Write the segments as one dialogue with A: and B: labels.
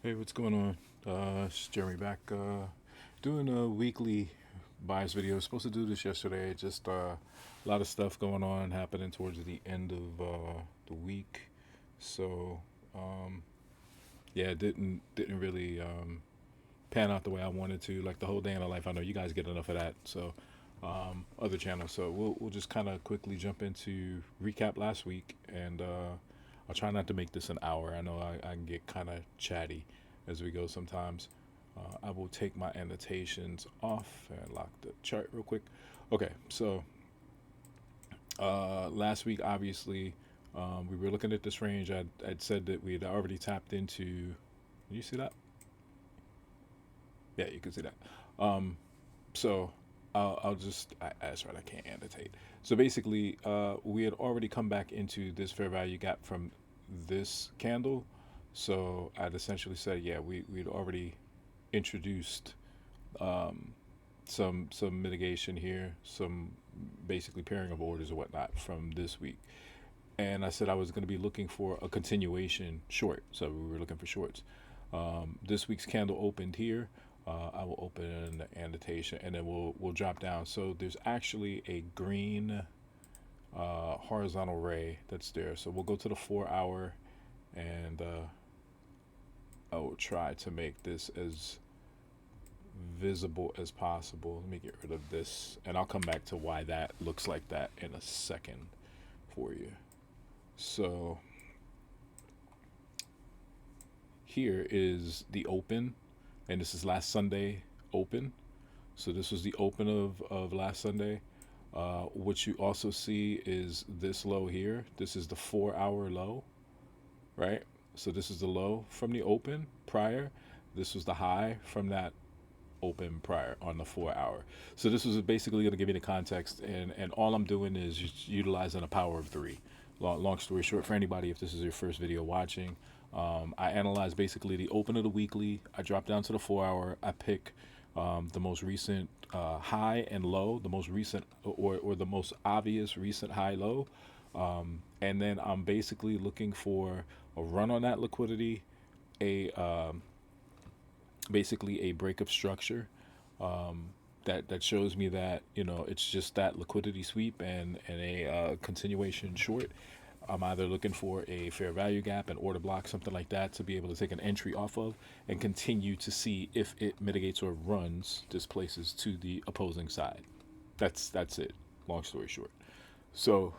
A: Hey, what's going on? It's Jeremy back. Doing a weekly bias video. Supposed to do this yesterday. Just a lot of stuff going on happening towards the end of the week. So um, yeah, didn't really pan out the way I wanted to. Like the whole day in the life. I know you guys get enough of that. So other channels. So we'll just kind of quickly jump into recap last week, and I'll try not to make this an hour. I know I can get kind of chatty as we go sometimes. I will take my annotations off and lock the chart real quick. Okay, so last week, obviously, we were looking at this range. I'd said that we had already tapped into. Can you see that? Yeah, you can see that. So I'll just, that's right, I can't annotate. So basically, we had already come back into this fair value gap from this candle. So I'd essentially said, yeah, we'd already introduced um, some mitigation here, some basically pairing of orders or whatnot from this week. And I said I was going to be looking for a continuation short. So we were looking for shorts. This week's candle opened here. I will open an annotation and then we'll drop down. So there's actually a green horizontal ray that's there. So we'll go to the 4 hour and I will try to make this as visible as possible. Let me get rid of this and I'll come back to why that looks like that in a second for you. So here is the open, and this is last Sunday open. So this was the open of last Sunday. What you also see is this low here. This is the 4 hour low, right? So this is the low from the open prior. This was the high from that open prior on the 4 hour. So this was basically going to give you the context, and all I'm doing is just utilizing a power of three. Long story short, for anybody, if this is your first video watching, I analyze basically the open of the weekly. I drop down to the 4 hour. I pick the most recent high and low, the most recent or the most obvious recent high low, and then I'm basically looking for a run on that liquidity, a basically a break of structure, um, that shows me that it's just that liquidity sweep and a continuation short. I'm either looking for a fair value gap, an order block, something like that, to be able to take an entry off of and continue to see if it mitigates or runs displaces to the opposing side. That's it. Long story short. So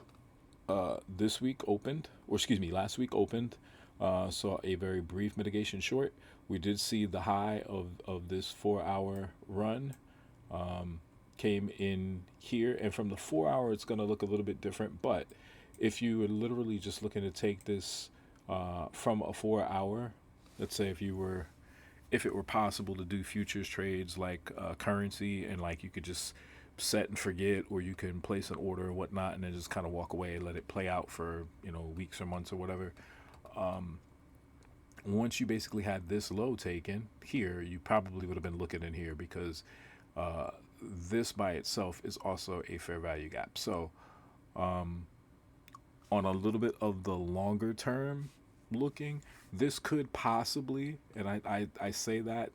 A: this week opened, or excuse me, last week opened, saw a very brief mitigation short. We did see the high of this 4 hour run came in here, and from the 4 hour, it's going to look a little bit different. But if you are literally just looking to take this from a 4 hour, let's say if it were possible to do futures trades like currency, and like you could just set and forget, or you can place an order and whatnot and then just kind of walk away and let it play out for weeks or months or whatever. Once you basically had this low taken here, you probably would have been looking in here, because uh, this by itself is also a fair value gap. So on a little bit of the longer term looking, this could possibly, and I say that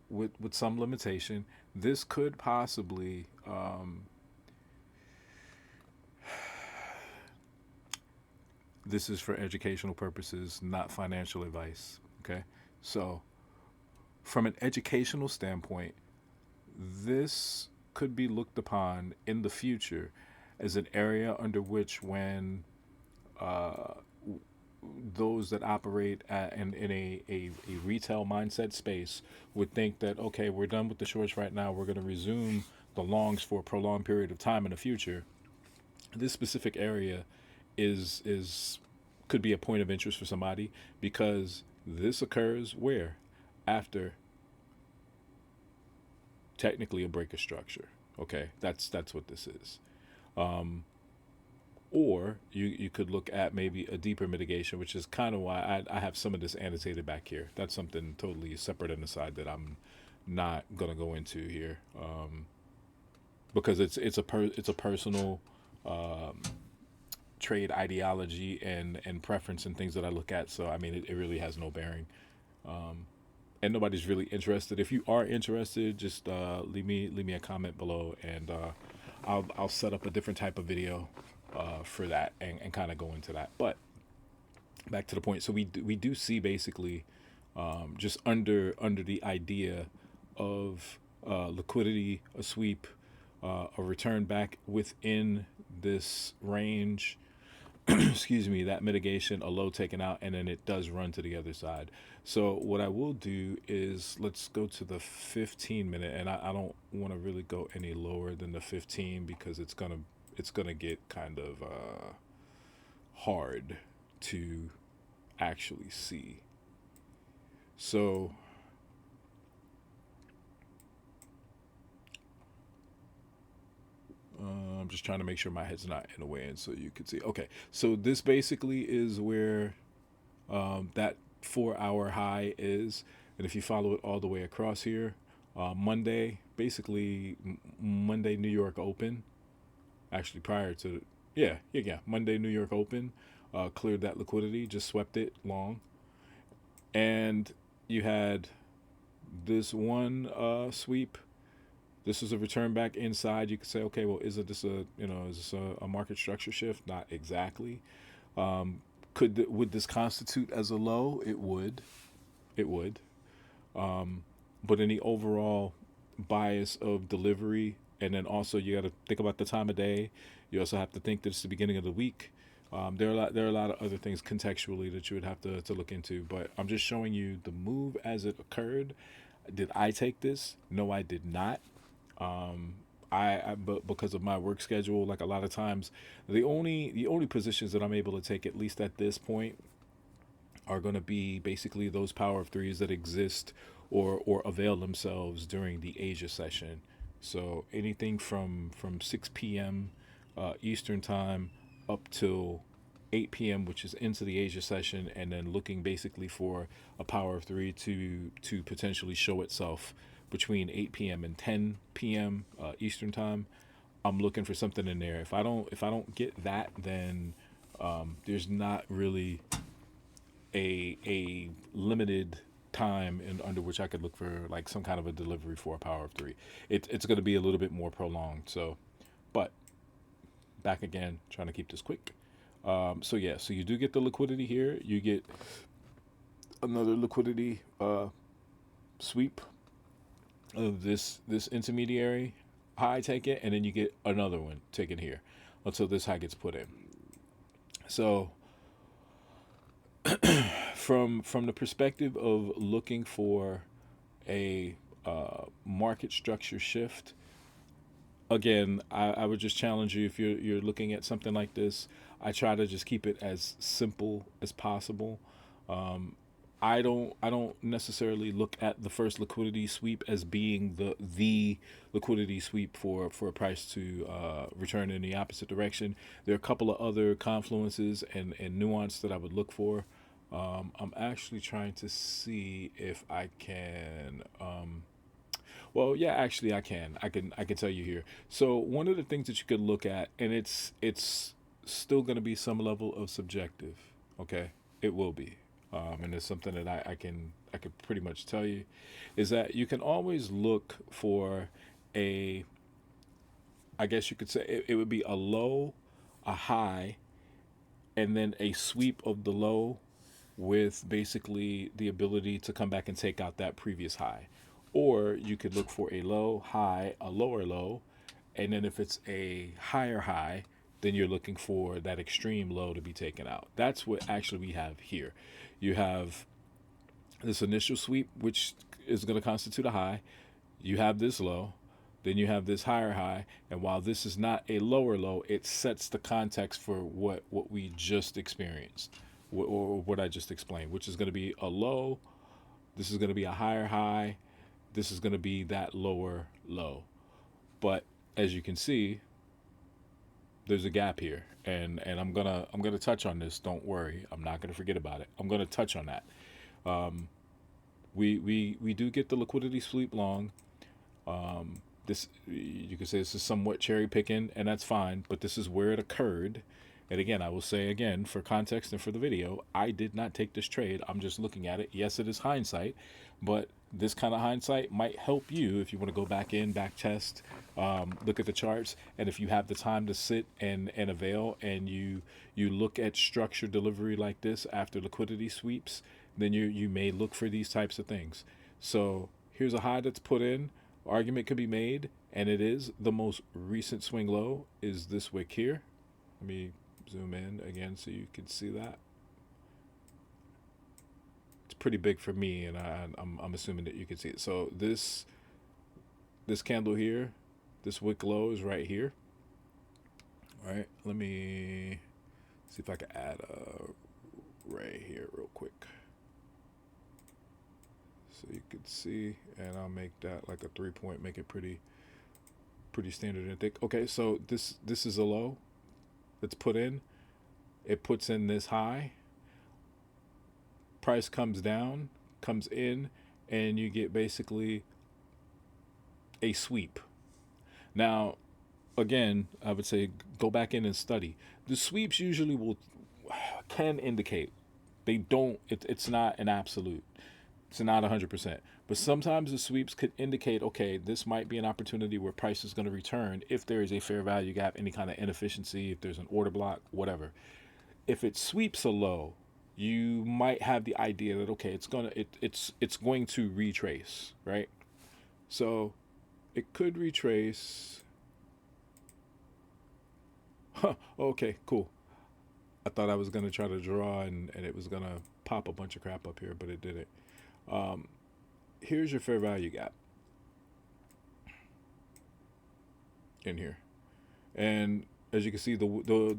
A: with some limitation, this could possibly this is for educational purposes, not financial advice. Okay, so from an educational standpoint, this could be looked upon in the future as an area under which, when uh, those that operate in a retail mindset space would think that, okay, we're done with the shorts right now, we're going to resume the longs for a prolonged period of time in the future. This specific area is could be a point of interest for somebody, because this occurs where, after technically a break of structure. Okay, that's what this is. Um, or you could look at maybe a deeper mitigation, which is kind of why I have some of this annotated back here. That's something totally separate and aside that I'm not gonna go into here, because it's a personal um, trade ideology and preference and things that I look at. So I mean, it really has no bearing. and nobody's really interested. If you are interested, just leave me a comment below, and I'll set up a different type of video for that, and kind of go into that. But back to the point. So we do see basically, just under the idea of liquidity, a sweep, a return back within this range. Excuse me, that mitigation, a low taken out, and then it does run to the other side. So what I will do is, let's go to the 15 minute, and I don't want to really go any lower than the 15, because it's gonna get kind of hard to actually see. So I'm just trying to make sure my head's not in the way, and so you can see. Okay, so this basically is where that 4 hour high is, and if you follow it all the way across here, Monday, basically Monday New York Open, actually prior to, yeah, Monday New York Open, cleared that liquidity, just swept it long, and you had this one sweep. This is a return back inside. You could say, okay, well, isn't this is this a market structure shift? Not exactly. Would this constitute as a low? It would. It would. But in the overall bias of delivery, and then also you got to think about the time of day. You also have to think that it's the beginning of the week. There are a lot of other things contextually that you would have to look into. But I'm just showing you the move as it occurred. Did I take this? No, I did not. Um, but because of my work schedule, like a lot of times, the only positions that I'm able to take, at least at this point, are going to be basically those power of threes that exist or avail themselves during the Asia session. So anything from 6 p.m. Eastern time up till 8 p.m., which is into the Asia session, and then looking basically for a power of three to potentially show itself between 8 p.m. and 10 p.m. Eastern time. I'm looking for something in there. If I don't get that, then there's not really a limited time under which I could look for like some kind of a delivery for a power of three. It's going to be a little bit more prolonged. So, but back again, trying to keep this quick. So yeah, so you do get the liquidity here. You get another liquidity sweep of this intermediary high, take it, and then you get another one taken here until this high gets put in. So from the perspective of looking for a market structure shift, again, I would just challenge you, if you're looking at something like this. I try to just keep it as simple as possible. Um, I don't necessarily look at the first liquidity sweep as being the liquidity sweep for a price to return in the opposite direction. There are a couple of other confluences and nuance that I would look for. I'm actually trying to see if I can. Well, yeah, actually, I can. I can tell you here. So one of the things that you could look at, and it's still going to be some level of subjective. Okay, it will be, and it's something that I can pretty much tell you, is that you can always look for a. I guess you could say it would be a low, a high, and then a sweep of the low with basically the ability to come back and take out that previous high. Or you could look for a low, high, a lower low, and then if it's a higher high, then you're looking for that extreme low to be taken out. That's what actually we have here. You have this initial sweep, which is going to constitute a high. You have this low, then you have this higher high, and while this is not a lower low, it sets the context for what we just experienced, or what I just explained, which is going to be a low. This is going to be a higher high. This is going to be that lower low. But as you can see, there's a gap here, and I'm gonna touch on this. Don't worry, I'm not gonna forget about it. I'm gonna touch on that. Um, we do get the liquidity sweep long. This, you could say, this is somewhat cherry picking, and that's fine. But this is where it occurred, And again, I will say again, for context and for the video, I did not take this trade. I'm just looking at it. Yes, it is hindsight, but this kind of hindsight might help you if you want to go back in, back test, look at the charts, and if you have the time to sit and avail, and you look at structured delivery like this after liquidity sweeps, then you may look for these types of things. So here's a high that's put in. Argument could be made, and it is the most recent swing low is this wick here. Let me zoom in again so you can see that. It's pretty big for me, and I'm assuming that you can see it. So this candle here, this wick low is right here. All right, let me see if I can add a ray here real quick so you can see, and I'll make that like a 3-point, make it pretty standard and thick. Okay, so this is a low that's put in. It puts in this high. Price comes down, comes in, and you get basically a sweep. Now, again, I would say go back in and study. The sweeps usually can indicate, they don't. It's not an absolute. It's not 100%. But sometimes the sweeps could indicate, okay, this might be an opportunity where price is going to return if there is a fair value gap, any kind of inefficiency, if there's an order block, whatever. If it sweeps a low, you might have the idea that, okay, it's going to retrace, right? So it could retrace. Huh, okay, cool. I thought I was going to try to draw and it was going to pop a bunch of crap up here, but it didn't. Here's your fair value gap in here. And as you can see, the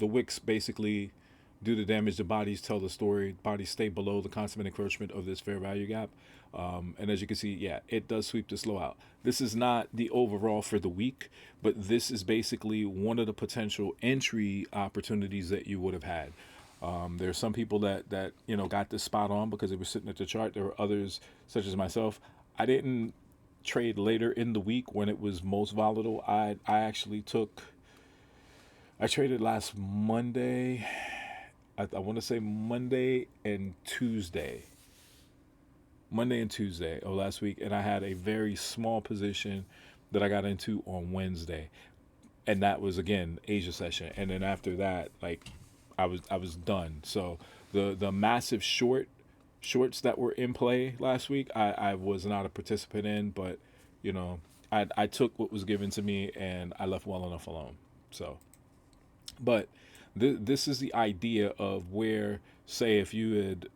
A: wicks basically do the damage. The bodies tell the story. Bodies stay below the consummate encroachment of this fair value gap. And as you can see, yeah, it does sweep this low out. This is not the overall for the week, but this is basically one of the potential entry opportunities that you would have had. There are some people that got this spot on because they were sitting at the chart. There were others, such as myself. I didn't trade later in the week when it was most volatile. I actually I traded last Monday. I want to say Monday and Tuesday of last week, and I had a very small position that I got into on Wednesday, and that was again Asia session, and then after that, like I was done. So the massive shorts that were in play last week, I was not a participant in, but I took what was given to me and I left well enough alone. So, but this is the idea of where, say, if you had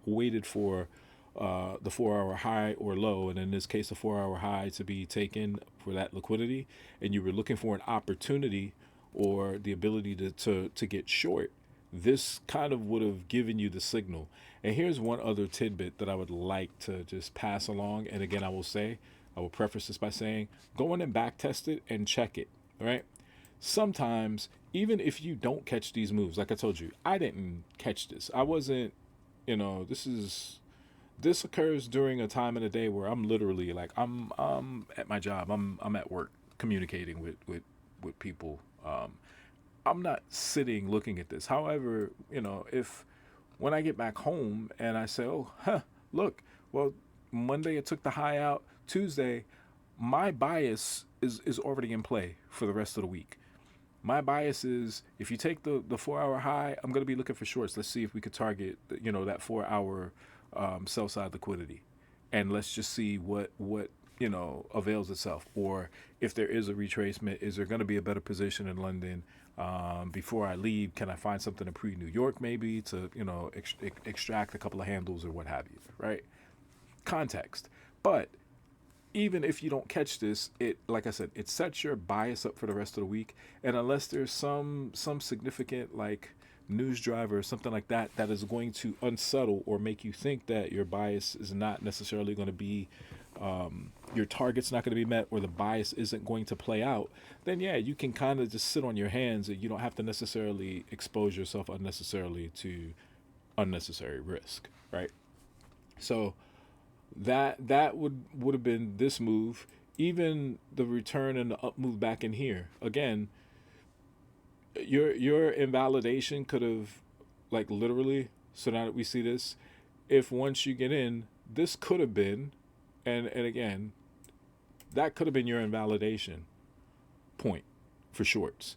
A: waited for the 4-hour high or low, and in this case, the 4-hour high to be taken for that liquidity, and you were looking for an opportunity or the ability to get short, this kind of would have given you the signal. And here's one other tidbit that I would like to just pass along. And again, I will preface this by saying, go in and back test it and check it, right? Sometimes, even if you don't catch these moves, like I told you, I didn't catch this. I wasn't, this occurs during a time in the day where I'm literally like, I'm at my job. I'm at work communicating with people. I'm not sitting looking at this. However, if when I get back home and I say, oh, look, well, Monday it took the high out. Tuesday, my bias is already in play for the rest of the week. My bias is, if you take the 4-hour high, I'm going to be looking for shorts. Let's see if we could target, that 4-hour sell side liquidity. And let's just see what avails itself. Or if there is a retracement, is there going to be a better position in London? Before I leave, can I find something in pre-New York maybe to, extract a couple of handles or what have you, right? Context. But even if you don't catch this, it, like I said, it sets your bias up for the rest of the week. And unless there's some significant like news driver or something like that that is going to unsettle or make you think that your bias is not necessarily going to be your target's not going to be met or the bias isn't going to play out, then yeah, you can kind of just sit on your hands and you don't have to necessarily expose yourself unnecessarily to unnecessary risk, right? So that would have been this move. Even the return and the up move back in here again, your invalidation could have, like, literally. So now that we see this, if once you get in, this could have been, and again, that could have been your invalidation point for shorts.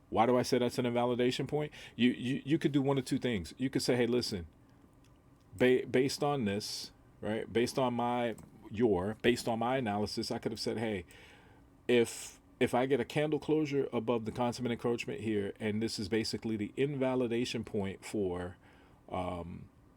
A: Why do I say that's an invalidation point? You could do one of two things. You could say, hey, listen, based on this, right? Based on my analysis, I could have said, hey, if I get a candle closure above the consummate encroachment here, and this is basically the invalidation point for,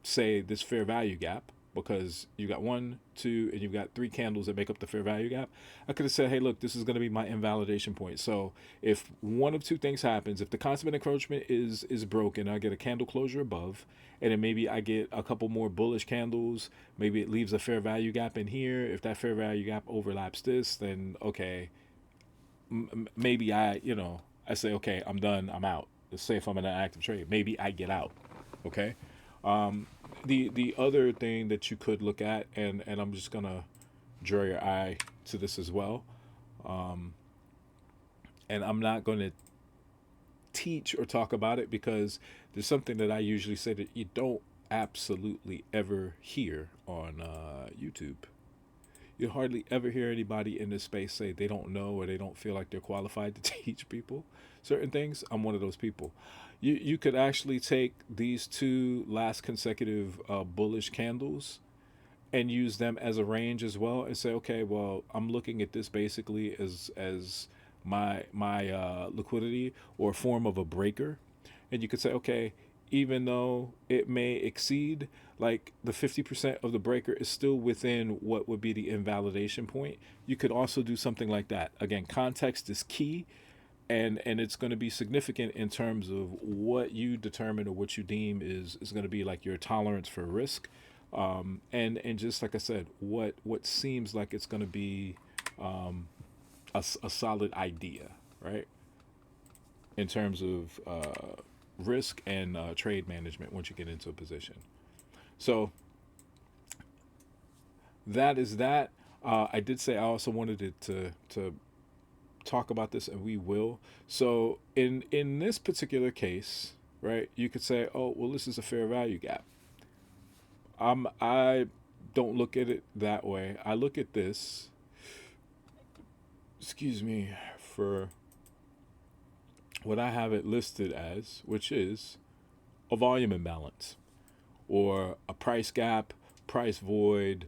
A: say, this fair value gap, because you got one, two, and you've got three candles that make up the fair value gap. I could have said, hey, look, this is going to be my invalidation point. So if one of two things happens, if the consummate encroachment is broken, I get a candle closure above, and then maybe I get a couple more bullish candles. Maybe it leaves a fair value gap in here. If that fair value gap overlaps this, then okay, maybe I say, okay, I'm done, I'm out. Let's say if I'm in an active trade, maybe I get out. Okay. The other thing that you could look at, and I'm just gonna draw your eye to this as well, and I'm not going to teach or talk about it because there's something that I usually say that you don't absolutely ever hear on YouTube. You hardly ever hear anybody in this space say they don't know or they don't feel like they're qualified to teach people certain things. I'm one of those people. You could actually take these two last consecutive bullish candles and use them as a range as well, and say, okay, well, I'm looking at this basically as my liquidity or form of a breaker. And you could say, okay, even though it may exceed, like, the 50% of the breaker is still within what would be the invalidation point. You could also do something like that. Again, context is key, and it's going to be significant in terms of what you determine or what you deem is going to be like your tolerance for risk, and just like I said, what seems like it's going to be a solid idea, right, in terms of risk and trade management once you get into a position. So that is that. I did say I also wanted it to talk about this, and we will. So in this particular case, right, you could say, oh, well, this is a fair value gap. I don't look at it that way. I look at this, excuse me, for what I have it listed as, which is a volume imbalance or a price gap, price void.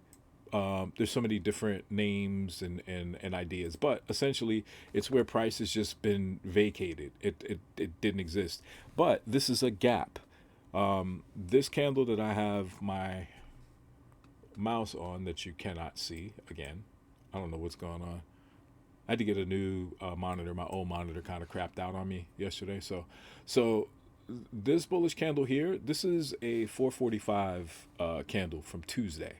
A: There's so many different names and ideas, but essentially it's where price has just been vacated. It didn't exist. But this is a gap. This candle that I have my mouse on that you cannot see, again, I don't know what's going on. I had to get a new monitor. My old monitor kind of crapped out on me yesterday. So this bullish candle here, this is a 445 candle from Tuesday.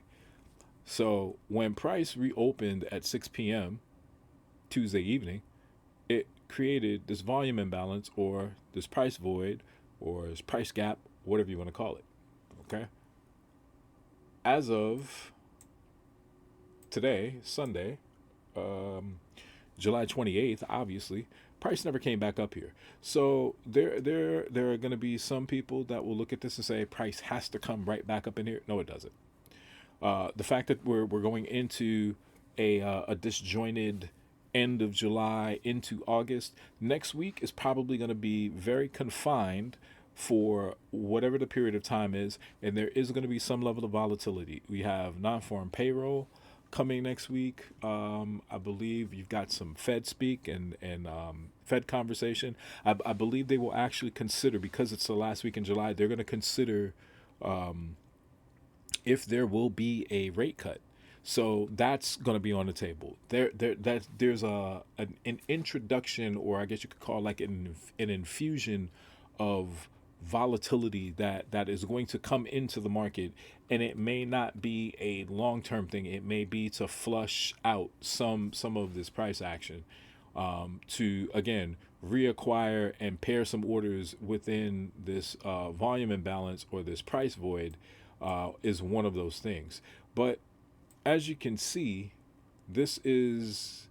A: So when price reopened at 6 p.m. Tuesday evening, it created this volume imbalance or this price void or this price gap, whatever you want to call it. Okay. As of today, Sunday, July 28th, obviously, price never came back up here. So there are going to be some people that will look at this and say price has to come right back up in here. No, it doesn't. The fact that we're going into a disjointed end of July into August, next week is probably going to be very confined for whatever the period of time is, and there is going to be some level of volatility. We have non-farm payroll coming next week. I believe you've got some Fed speak and Fed conversation. I believe they will actually consider, because it's the last week in July, they're going to consider if there will be a rate cut. So that's going to be on the table. There's an introduction, or I guess you could call like an infusion of volatility that is going to come into the market, and it may not be a long-term thing. It may be to flush out some of this price action, to again reacquire and pair some orders within this volume imbalance or this price void, is one of those things. But as you can see, this is,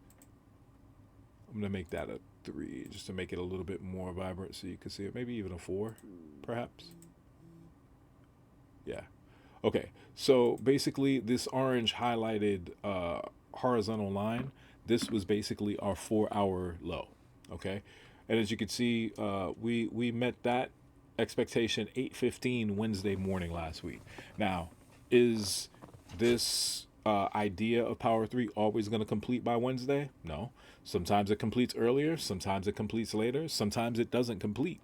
A: I'm going to make that 3 just to make it a little bit more vibrant so you can see it. Maybe even a 4, perhaps. Yeah. Okay. So basically, this orange highlighted horizontal line, this was basically our 4 hour low. Okay. And as you can see, we met that expectation 8:15 Wednesday morning last week. Now, is this idea of Power 3 always going to complete by Wednesday? No. Sometimes it completes earlier, sometimes it completes later, sometimes it doesn't complete.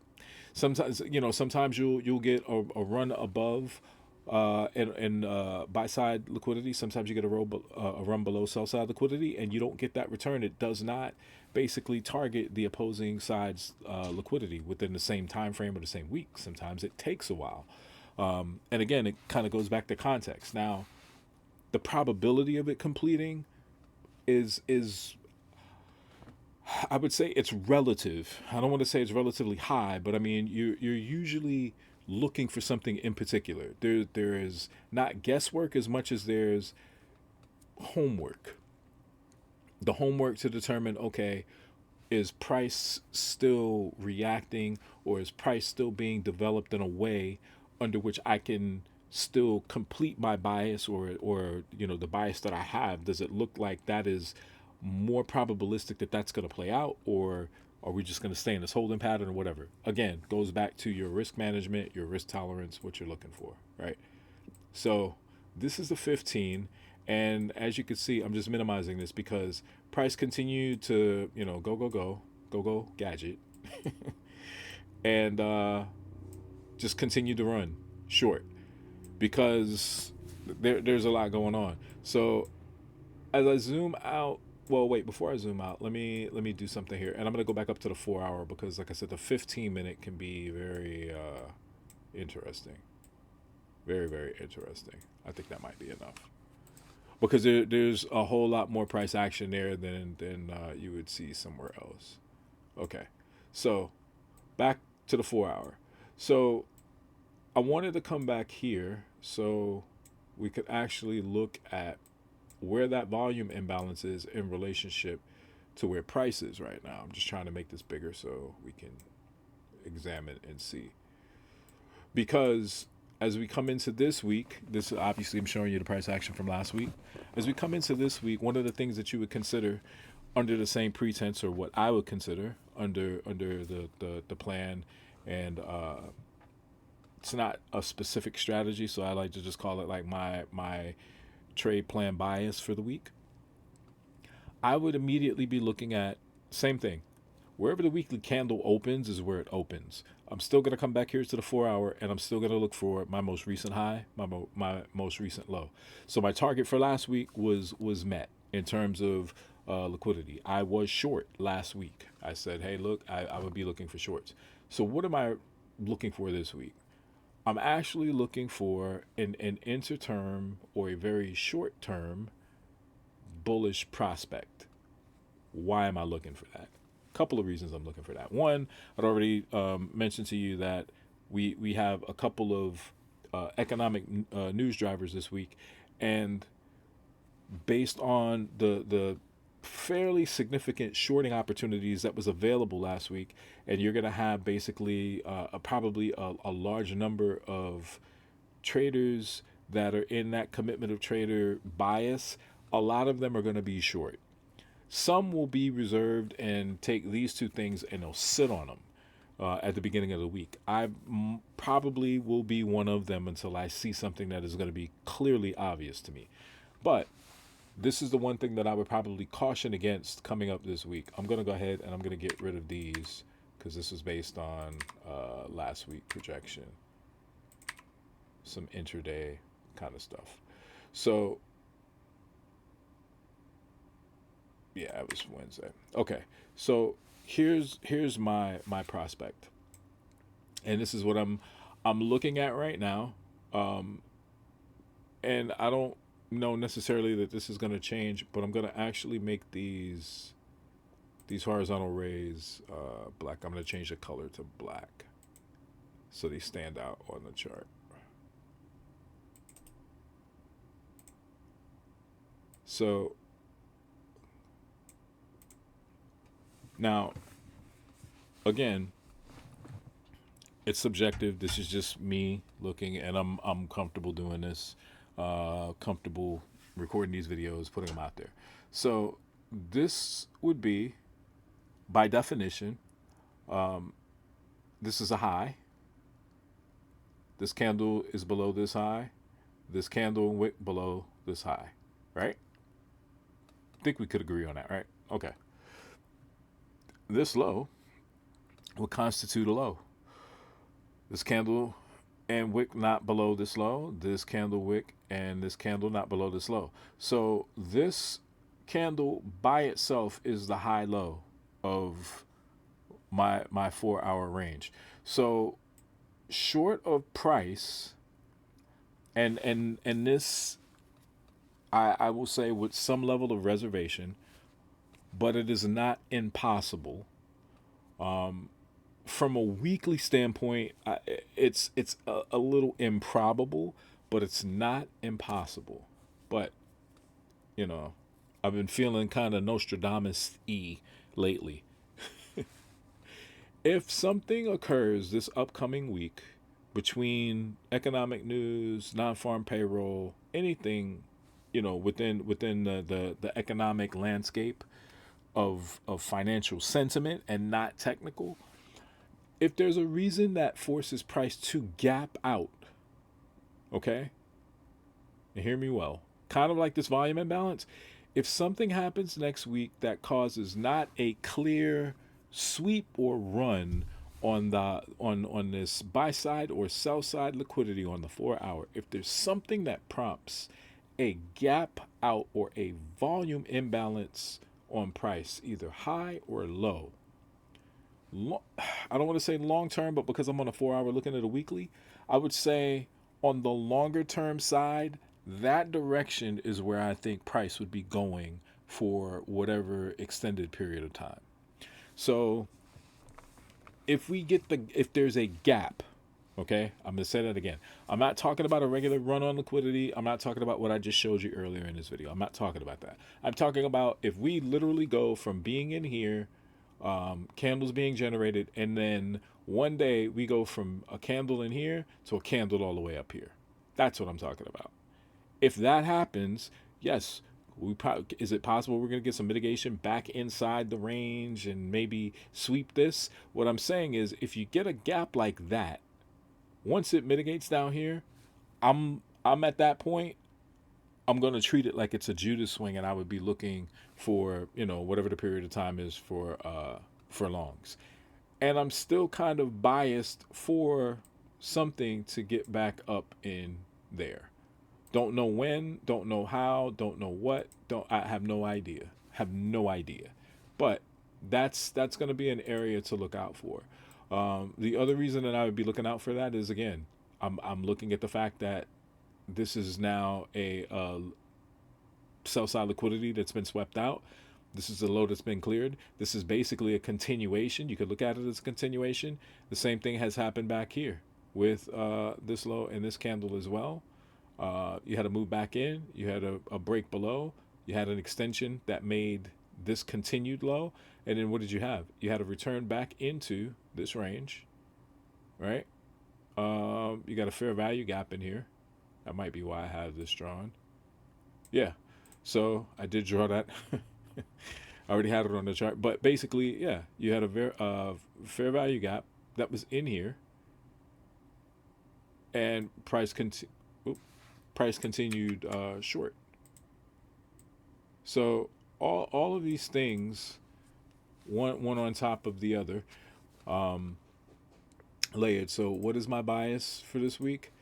A: Sometimes, sometimes you'll get a run above and buy side liquidity. Sometimes you get a run below sell side liquidity, and you don't get that return. It does not basically target the opposing side's liquidity within the same time frame or the same week. Sometimes it takes a while, and again, it kind of goes back to context. Now, the probability of it completing is I would say it's relative. I don't want to say it's relatively high, but I mean you're usually looking for something in particular. There is not guesswork as much as there's homework. The homework to determine, okay, is price still reacting, or is price still being developed in a way under which I can still complete my bias, or the bias that I have, does it look like that is more probabilistic that that's going to play out, or are we just going to stay in this holding pattern or whatever? Again, goes back to your risk management, your risk tolerance, what you're looking for, right? So this is the 15, and as you can see, I'm just minimizing this because price continued to go gadget, and just continue to run short because there's a lot going on. So as I zoom out, well, wait, before I zoom out, let me do something here, and I'm gonna go back up to the 4 hour because, like I said, the 15 minute can be very interesting, very very interesting. I think that might be enough because there's a whole lot more price action there than you would see somewhere else. Okay, so back to the 4 hour. So I wanted to come back here so we could actually look at where that volume imbalance is in relationship to where price is right now. I'm just trying to make this bigger so we can examine and see. Because as we come into this week, this obviously I'm showing you the price action from last week. As we come into this week, one of the things that you would consider under the same pretense, or what I would consider under the plan, and it's not a specific strategy, so I like to just call it like my trade plan bias for the week. I would immediately be looking at same thing. Wherever the weekly candle opens is where it opens. I'm still going to come back here to the 4 hour, and I'm still going to look for my most recent high, my most recent low. So my target for last week was met in terms of liquidity. I was short last week. I said, hey, look, I would be looking for shorts. So what am I looking for this week? I'm actually looking for an interterm or a very short term bullish prospect. Why am I looking for that? A couple of reasons I'm looking for that. One, I'd already mentioned to you that we have a couple of economic news drivers this week, and based on the fairly significant shorting opportunities that was available last week, and you're going to have basically probably a large number of traders that are in that commitment of trader bias. A lot of them are going to be short. Some will be reserved and take these two things and they'll sit on them at the beginning of the week. I probably will be one of them until I see something that is going to be clearly obvious to me. But this is the one thing that I would probably caution against coming up this week. I'm going to go ahead and I'm going to get rid of these because this is based on last week projection, some intraday kind of stuff. So yeah, it was Wednesday. Okay, so here's my prospect, and this is what I'm looking at right now, and I don't know necessarily that this is going to change, but I'm going to actually make these horizontal rays black. I'm going to change the color to black so they stand out on the chart. So now again, it's subjective. This is just me looking, and I'm comfortable doing this, comfortable recording these videos, putting them out there. So this would be, by definition, this is a high. This candle is below this high. This candle wick below this high, right? I think we could agree on that, right? Okay. This low will constitute a low. This candle and wick not below this low. This candle wick and this candle not below this low. So this candle by itself is the high low of my 4 hour range. So short of price, and this I will say with some level of reservation, but it is not impossible. From a weekly standpoint, it's a little improbable, but it's not impossible. But you know, I've been feeling kind of Nostradamus y lately. If something occurs this upcoming week between economic news, non-farm payroll, anything, within the economic landscape of financial sentiment and not technical, if there's a reason that forces price to gap out, okay, and hear me well, kind of like this volume imbalance, if something happens next week that causes not a clear sweep or run on the on this buy side or sell side liquidity on the 4 hour, if there's something that prompts a gap out or a volume imbalance on price, either high or low, I don't want to say long term, but because I'm on a 4 hour looking at a weekly, I would say on the longer term side, that direction is where I think price would be going for whatever extended period of time. So if there's a gap, okay, I'm gonna say that again. I'm not talking about a regular run on liquidity. I'm not talking about what I just showed you earlier in this video. I'm not talking about that. I'm talking about if we literally go from being in here, candles being generated, and then one day we go from a candle in here to a candle all the way up here. That's what I'm talking about. If that happens, yes, is it possible we're going to get some mitigation back inside the range and maybe sweep this? What I'm saying is, if you get a gap like that, once it mitigates down here, I'm at that point. I'm going to treat it like it's a Judas swing, and I would be looking for whatever the period of time is for longs, and I'm still kind of biased for something to get back up in there. Don't know when, don't know how, don't know what, don't I have no idea. Have no idea. But that's going to be an area to look out for. The other reason that I would be looking out for that is, again, I'm looking at the fact that this is now a sell side liquidity that's been swept out. This is a low that's been cleared. This is basically a continuation. You could look at it as a continuation. The same thing has happened back here with this low and this candle as well. You had a move back in. You had a break below. You had an extension that made this continued low. And then what did you have? You had a return back into this range, right? You got a fair value gap in here. That might be why I have this drawn. Yeah. So I did draw that. I already had it on the chart. But basically, yeah, you had a fair value gap that was in here. And price continued short. So all of these things, one on top of the other, layered. So what is my bias for this week?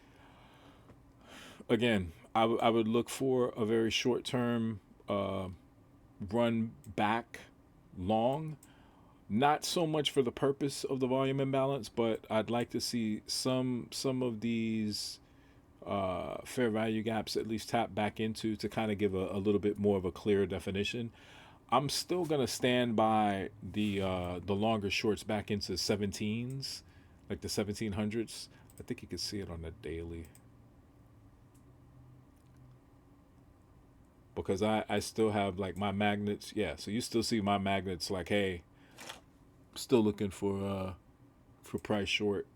A: Again, I would look for a very short term run back long. Not so much for the purpose of the volume imbalance, but I'd like to see some of these fair value gaps at least tap back into to kind of give a little bit more of a clearer definition. I'm still gonna stand by the longer shorts back into 17s, like the 1700s. I think you can see it on the daily, because I still have like my magnets. Yeah, so you still see my magnets like, hey, Still looking for price short.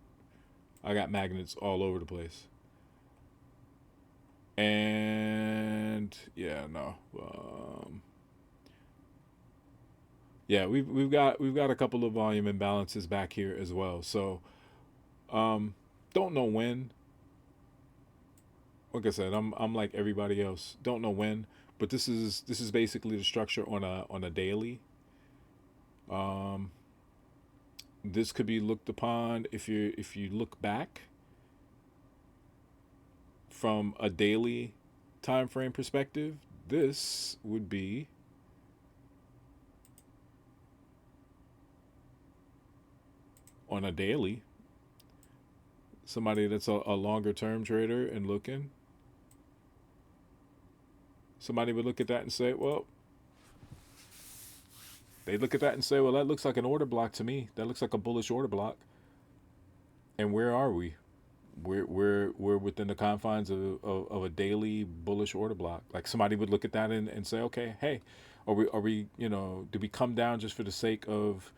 A: I got magnets all over the place. And yeah, no. Yeah, we've got a couple of volume imbalances back here as well. So don't know when. Like I said, I'm like everybody else. Don't know when, but this is basically the structure on a daily. Um, this could be looked upon if you look back from a daily time frame perspective. This would be on a daily. Somebody that's a longer term trader and looking, somebody would look at that and say, well, they look at that and say, well, that looks like an order block to me. That looks like a bullish order block. And where are we? We're within the confines of a daily bullish order block. Like somebody would look at that and say, okay, hey, are we do we come down just for the sake of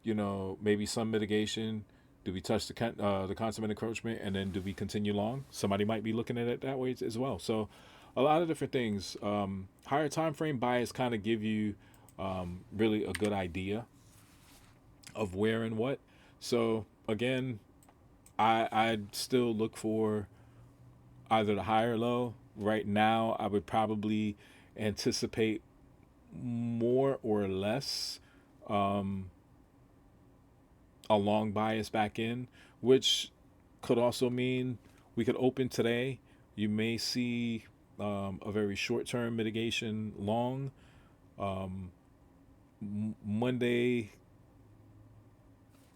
A: maybe some mitigation? Do we touch the consummate encroachment, and then do we continue long? Somebody might be looking at it that way as well. So a lot of different things. Higher time frame bias kind of give you really a good idea of where and what. So again, I'd still look for either the high or low. Right now, I would probably anticipate more or less um, a long bias back in, which could also mean we could open today. You may see a very short term mitigation long. Um, Monday,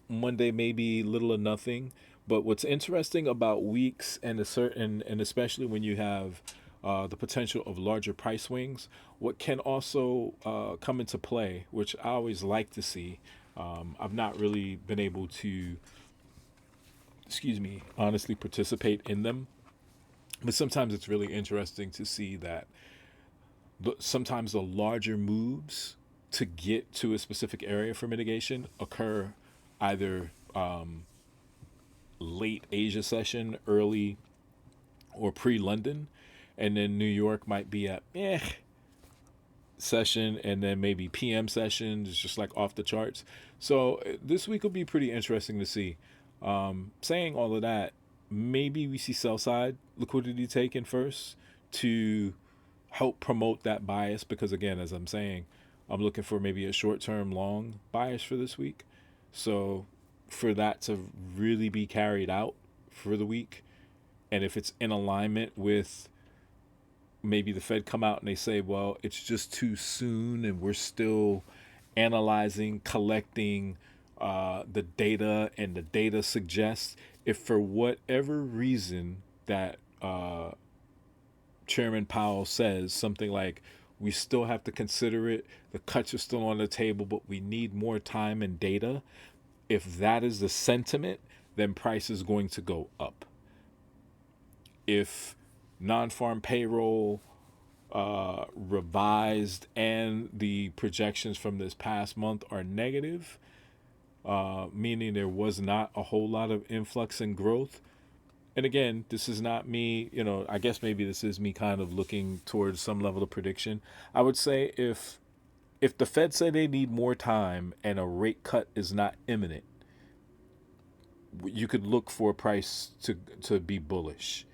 A: Monday may be little or nothing. But what's interesting about weeks and a certain and especially when you have the potential of larger price swings, what can also come into play, which I always like to see. I've not really been able to, excuse me, honestly participate in them, but sometimes it's really interesting to see that sometimes the larger moves to get to a specific area for mitigation occur either late Asia session, early or pre London, and then New York might be at session, and then maybe PM session is just like off the charts. So this week will be pretty interesting to see. Saying all of that, maybe we see sell side liquidity taken first to help promote that bias because again, as I'm saying, I'm looking for maybe a short term long bias for this week. So for that to really be carried out for the week, and if it's in alignment with maybe the Fed come out and they say, well, it's just too soon and we're still analyzing, collecting the data, and the data suggests if for whatever reason that Chairman Powell says something like, we still have to consider it, the cuts are still on the table, but we need more time and data. If that is the sentiment, then price is going to go up. If non-farm payroll revised and the projections from this past month are negative, meaning there was not a whole lot of influx and growth. And again, this is not me, I guess maybe this is me kind of looking towards some level of prediction. I would say if the Fed say they need more time and a rate cut is not imminent, you could look for a price to be bullish.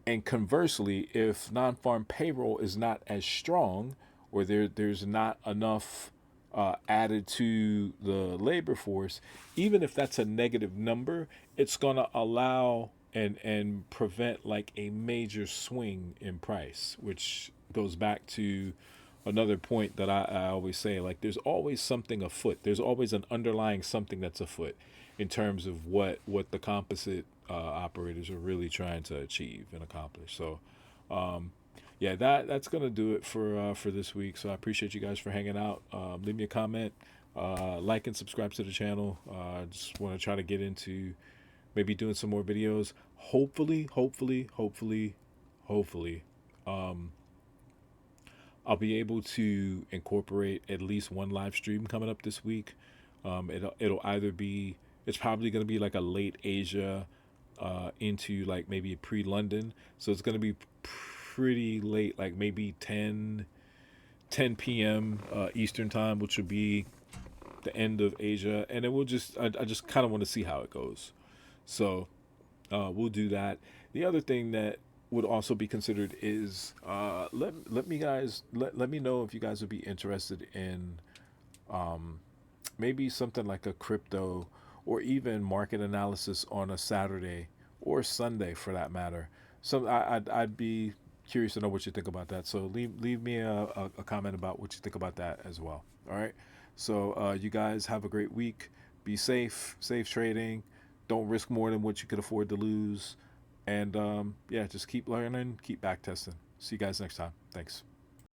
A: And conversely, if non-farm payroll is not as strong, or there's not enough added to the labor force, even if that's a negative number, it's going to allow and prevent like a major swing in price, which goes back to another point that I always say, like there's always something afoot. There's always an underlying something that's afoot in terms of what the composite operators are really trying to achieve and accomplish. So yeah, that's gonna do it for this week. So I appreciate you guys for hanging out. Leave me a comment, like and subscribe to the channel. Just want to try to get into maybe doing some more videos. Hopefully, I'll be able to incorporate at least one live stream coming up this week. It'll either be, it's probably going to be like a late Asia into like maybe pre-London, so it's going to be pretty late, like maybe 10 p.m. Eastern time, which would be the end of Asia, and then I just kind of want to see how it goes. So we'll do that. The other thing that would also be considered is let me know if you guys would be interested in maybe something like a crypto or even market analysis on a Saturday or Sunday for that matter. So I'd be curious to know what you think about that. So leave me a comment about what you think about that as well. All right. So you guys have a great week. Be safe. Safe trading. Don't risk more than what you could afford to lose. And yeah, just keep learning, keep back testing. See you guys next time. Thanks.